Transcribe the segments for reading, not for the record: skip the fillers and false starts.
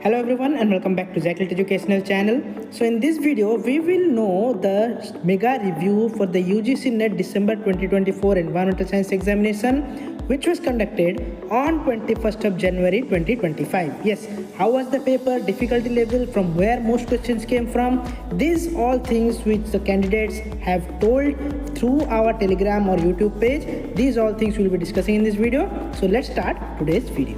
Hello everyone and welcome back to Zacklet Educational Channel. So in this video we will know the mega review for the UGC NET December 2024 Environmental Science Examination which was conducted on 21st of January 2025. Yes, how was the paper, difficulty level, from where most questions came from, these all things which the candidates have told through our Telegram or YouTube page, these all things we will be discussing in this video. So let's start today's video.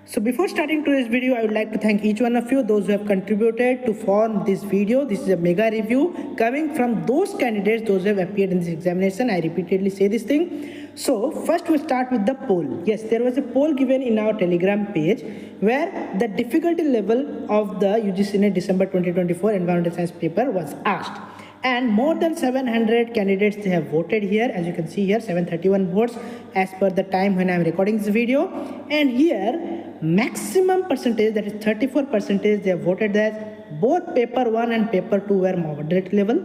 So before starting today's video, I would like to thank each one of you, those who have contributed to form this video. This is a mega review coming from those candidates, those who have appeared in this examination. I repeatedly say this thing. So first we start with the poll. Yes, there was a poll given in our Telegram page where the difficulty level of the UGC NET December 2024 Environmental Science paper was asked. And more than 700 candidates they have voted here. As you can see here, 731 votes as per the time when I am recording this video. And here maximum percentage, that is 34%, they have voted that both paper 1 and paper 2 were moderate level.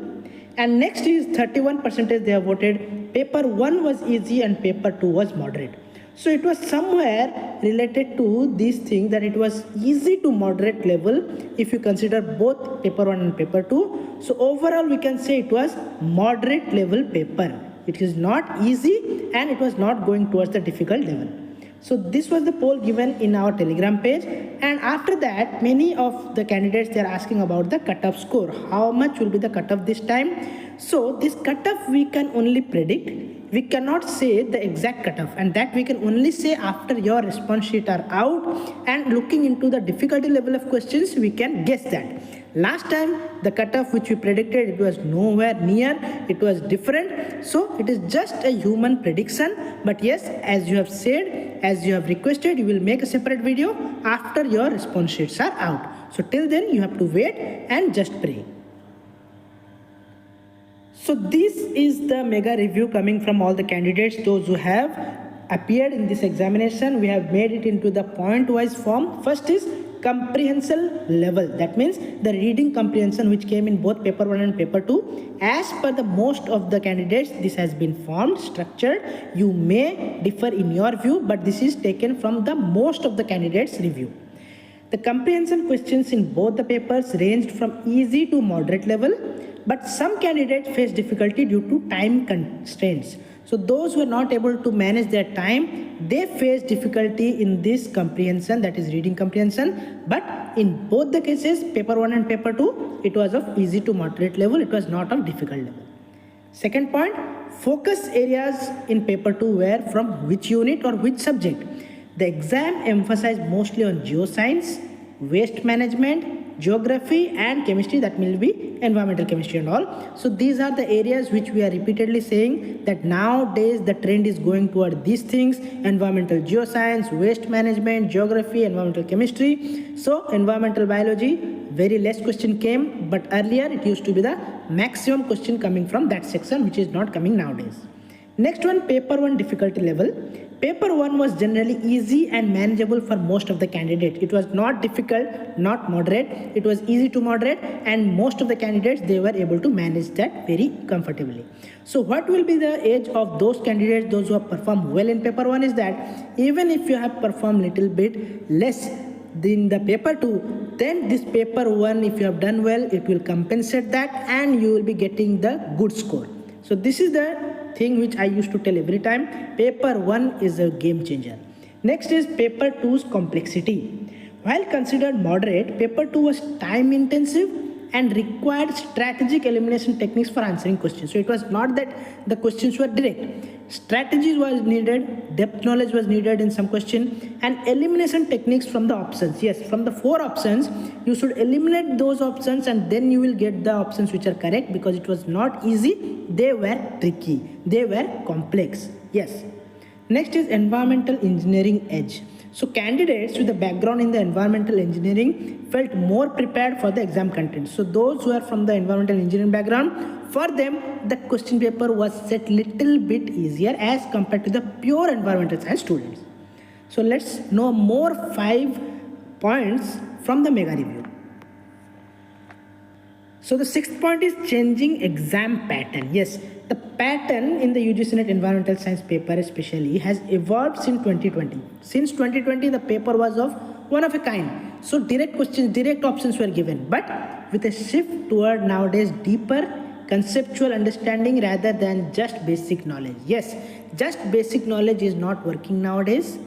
And next is 31% they have voted paper 1 was easy and paper 2 was moderate. So it was somewhere related to this thing that it was easy to moderate level if you consider both paper 1 and paper 2. So overall we can say it was moderate level paper. It is not easy and it was not going towards the difficult level. So this was the poll given in our Telegram page, and after that many of the candidates they are asking about the cutoff score. How much will be the cutoff this time? So this cutoff we can only predict. We cannot say the exact cutoff, and that we can only say after your response sheet are out and looking into the difficulty level of questions we can guess that. Last time the cutoff which we predicted, it was nowhere near, it was different. So it is just a human prediction. But yes, as you have said, as you have requested, you will make a separate video after your response sheets are out. So till then you have to wait and just pray. So this is the mega review coming from all the candidates, those who have appeared in this examination. We have made it into the point-wise form. First is comprehension level. That means the reading comprehension which came in both paper 1 and paper 2. As per the most of the candidates, this has been formed, structured. You may differ in your view, but this is taken from the most of the candidates' review. The comprehension questions in both the papers ranged from easy to moderate level, but some candidates faced difficulty due to time constraints. So those who are not able to manage their time, they face difficulty in this comprehension, that is reading comprehension. But in both the cases, paper 1 and paper 2, it was of easy to moderate level, it was not of difficult level. Second point, focus areas in paper 2 were from which unit or which subject? The exam emphasized mostly on geoscience, waste management, geography and chemistry, that will be environmental chemistry and all. So these are the areas which we are repeatedly saying that nowadays the trend is going toward these things: environmental geoscience, waste management, geography, environmental chemistry. So environmental biology, very less question came, but earlier it used to be the maximum question coming from that section, which is not coming nowadays. Next one, paper 1 difficulty level. Paper 1 was generally easy and manageable for most of the candidates. It was not difficult, not moderate. It was easy to moderate, and most of the candidates, they were able to manage that very comfortably. So what will be the age of those candidates, those who have performed well in paper 1, is that even if you have performed little bit less in the paper 2, then this paper 1, if you have done well, it will compensate that and you will be getting the good score. So this is the thing which I used to tell every time. Paper 1 is a game changer. Next is paper 2's complexity. While considered moderate, paper 2 was time intensive and required strategic elimination techniques for answering questions. So it was not that the questions were direct. Strategies was needed, depth knowledge was needed in some question, and elimination techniques from the options. Yes, from the 4 options, you should eliminate those options and then you will get the options which are correct, because it was not easy, they were tricky, they were complex. Yes. Next is environmental engineering edge. So candidates with a background in the environmental engineering felt more prepared for the exam content. So those who are from the environmental engineering background, for them the question paper was set little bit easier as compared to the pure environmental science students. So let's know more 5 points from the mega review. So the 6th point is changing exam pattern. Yes, the pattern in the UGC NET Environmental Science paper especially has evolved since 2020. Since 2020, the paper was of one of a kind. So direct questions, direct options were given, but with a shift toward nowadays deeper conceptual understanding rather than just basic knowledge. Yes, just basic knowledge is not working nowadays.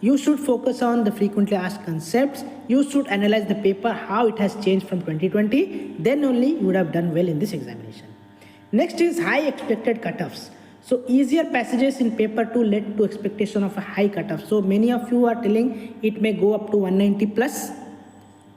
You should focus on the frequently asked concepts. You should analyze the paper, how it has changed from 2020. Then only you would have done well in this examination. Next is high expected cutoffs. So easier passages in paper 2 led to expectation of a high cutoff. So many of you are telling it may go up to 190 plus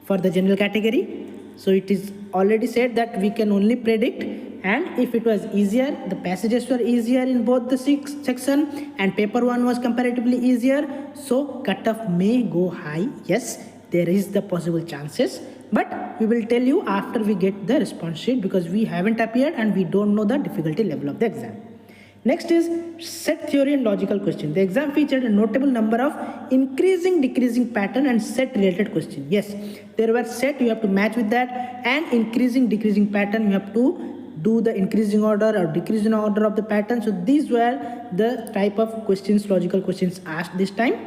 for the general category. So it is already said that we can only predict, and if it was easier, the passages were easier in both the section and paper 1 was comparatively easier, so cutoff may go high. Yes, there is the possible chances, but we will tell you after we get the response sheet, because we haven't appeared and we don't know the difficulty level of the exam. Next is set theory and logical question. The exam featured a notable number of increasing decreasing pattern and set related question. Yes, there were set, you have to match with that, and increasing decreasing pattern, you have to do the increasing order or decreasing order of the pattern. So these were the type of questions, logical questions asked this time.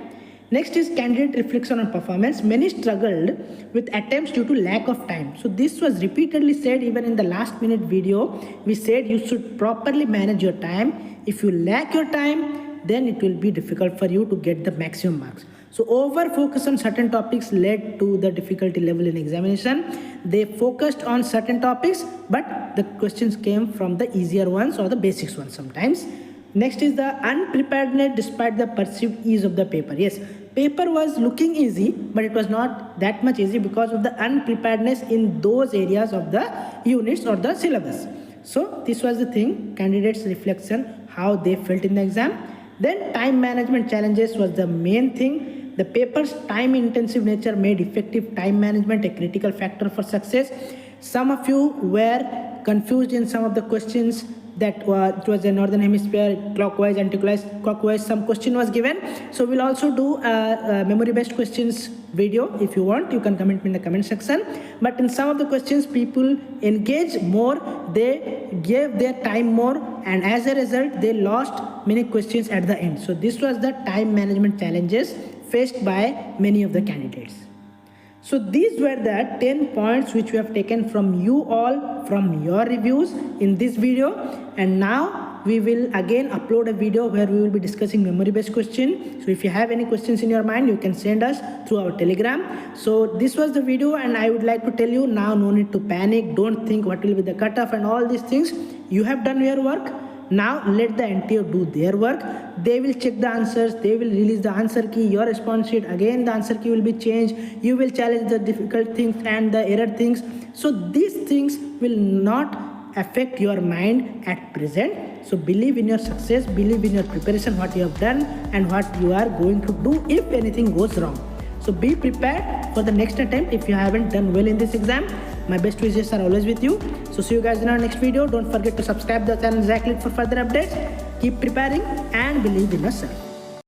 Next is candidate reflection on performance. Many struggled with attempts due to lack of time. So this was repeatedly said even in the last minute video. We said you should properly manage your time. If you lack your time, then it will be difficult for you to get the maximum marks. So over focus on certain topics led to the difficulty level in examination. They focused on certain topics, but the questions came from the easier ones or the basics ones sometimes. Next is the unpreparedness despite the perceived ease of the paper. Yes, paper was looking easy, but it was not that much easy because of the unpreparedness in those areas of the units or the syllabus. So this was the thing, candidates' reflection, how they felt in the exam. Then time management challenges was the main thing. The paper's time intensive nature made effective time management a critical factor for success. Some of you were confused in some of the questions, that it was a northern hemisphere, clockwise, anti-clockwise, some question was given. So we'll also do a memory based questions video. If you want, you can comment in the comment section. But in some of the questions, people engaged more, they gave their time more, and as a result they lost many questions at the end. So this was the time management challenges faced by many of the candidates. So these were the 10 points which we have taken from you all from your reviews in this video, and now we will again upload a video where we will be discussing memory based question. So if you have any questions in your mind, you can send us through our Telegram. So this was the video, and I would like to tell you now, no need to panic, don't think what will be the cutoff and all these things. You have done your work. Now let the NTO do their work. They will check the answers, they will release the answer key, your response sheet, again the answer key will be changed, you will challenge the difficult things and the error things. So these things will not affect your mind at present. So believe in your success, believe in your preparation, what you have done and what you are going to do if anything goes wrong. So be prepared for the next attempt if you haven't done well in this exam. My best wishes are always with you. So see you guys in our next video. Don't forget to subscribe the channel Zach Lit for further updates. Keep preparing and believe in yourself.